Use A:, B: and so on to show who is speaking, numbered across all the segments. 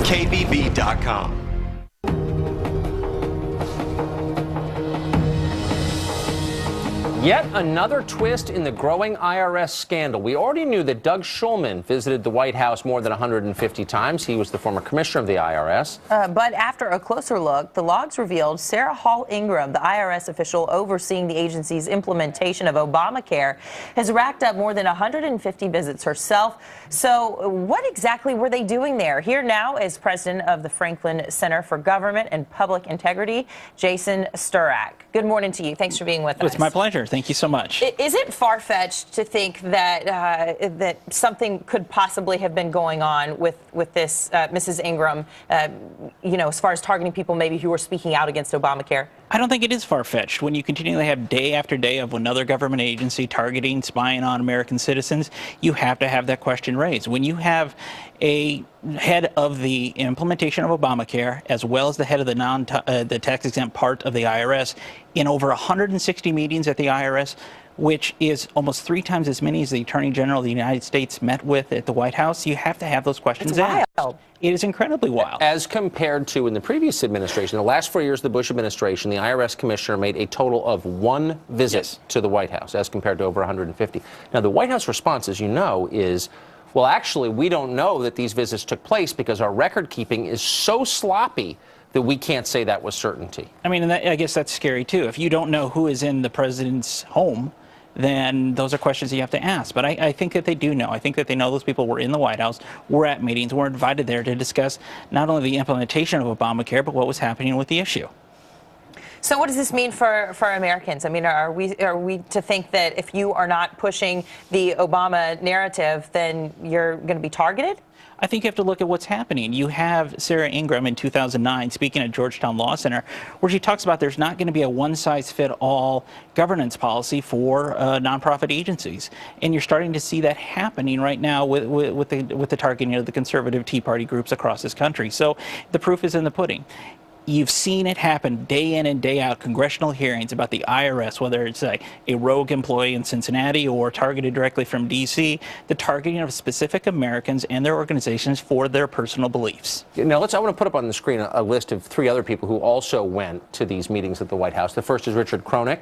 A: KBB.com.
B: Yet another twist in the growing IRS scandal. We already knew that Doug Shulman visited the White House more than 150 times. He was the former commissioner of the IRS.
C: But after a closer look, the logs revealed Sarah Hall Ingram, the IRS official overseeing the agency's implementation of Obamacare, has racked up more than 150 visits herself. So what exactly were they doing there? Here now is president of the Franklin Center for Government and Public Integrity, Jason Stverak. Good morning to you. Thanks for being with us.
D: It's my pleasure. Thank you so much.
C: Is it far-fetched to think that that something could possibly have been going on with this Mrs. Ingram, you know, as far as targeting people maybe who were speaking out against Obamacare?
D: I don't think it is far-fetched. When you continually have day after day of another government agency targeting, spying on American citizens, you have to have that question raised. When you have a head of the implementation of Obamacare, as well as the head of the tax-exempt part of the IRS, in over 160 meetings at the IRS, which is almost 3 times as many as the Attorney General of the United States met with at the White House, you have to have those questions asked.
C: Wild.
D: It is incredibly wild.
B: As compared to in the previous administration, the last 4 years of the Bush administration, the IRS commissioner made a total of 1 visit to the White House, as compared to over 150. Now, the White House response, as you know, is, well, actually, we don't know that these visits took place because our record keeping is so sloppy that we can't say that with certainty.
D: I mean, and I guess that's scary, too. If you don't know who is in the president's home, then those are questions you have to ask. But I think that they do know. I think that they know those people were in the White House, were at meetings, were invited there to discuss not only the implementation of Obamacare, but what was happening with the issue.
C: So what does this mean for Americans? I mean, are we to think that if you are not pushing the Obama narrative, then you're going to be targeted?
D: I think you have to look at what's happening. You have Sarah Ingram in 2009 speaking at Georgetown Law Center, where she talks about there's not going to be a one-size-fit-all governance policy for nonprofit agencies, and you're starting to see that happening right now with the targeting of the conservative Tea Party groups across this country. So the proof is in the pudding. You've seen it happen day in and day out, congressional hearings about the IRS, whether it's a rogue employee in Cincinnati or targeted directly from D.C., the targeting of specific Americans and their organizations for their personal beliefs.
B: Now, I want to put up on the screen a list of 3 other people who also went to these meetings at the White House. The first is Richard Cronick,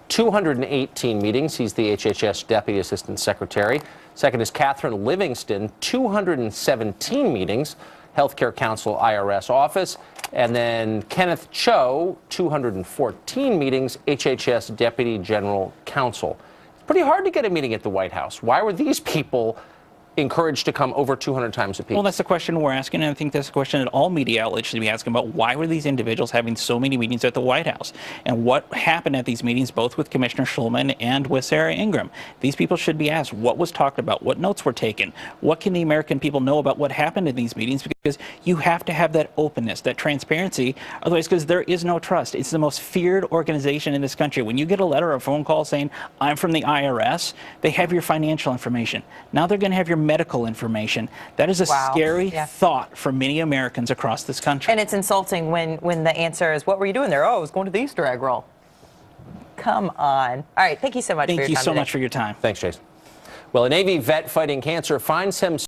B: 218 meetings. He's the HHS Deputy Assistant Secretary. Second is Catherine Livingston, 217 meetings. Healthcare Council IRS office. And then Kenneth Cho, 214 meetings, HHS Deputy General Counsel. It's pretty hard to get a meeting at the White House. Why were these people encouraged to come over 200 times a piece?
D: Well, that's the question we're asking, and I think that's the question that all media outlets should be asking about. Why were these individuals having so many meetings at the White House? And what happened at these meetings, both with Commissioner Shulman and with Sarah Ingram? These people should be asked what was talked about, what notes were taken, what can the American people know about what happened in these meetings, because you have to have that openness, that transparency, otherwise, because there is no trust. It's the most feared organization in this country. When you get a letter or a phone call saying, I'm from the IRS, they have your financial information. Now they're going to have your medical information. That is a scary thought for many Americans across this country.
C: And it's insulting when the answer is, what were you doing there? Oh, I was going to the Easter egg roll. Come on. All right, thank you so much for your time.
D: Thank you so much for your time.
B: Thanks, Jason. Well, a Navy vet fighting cancer finds himself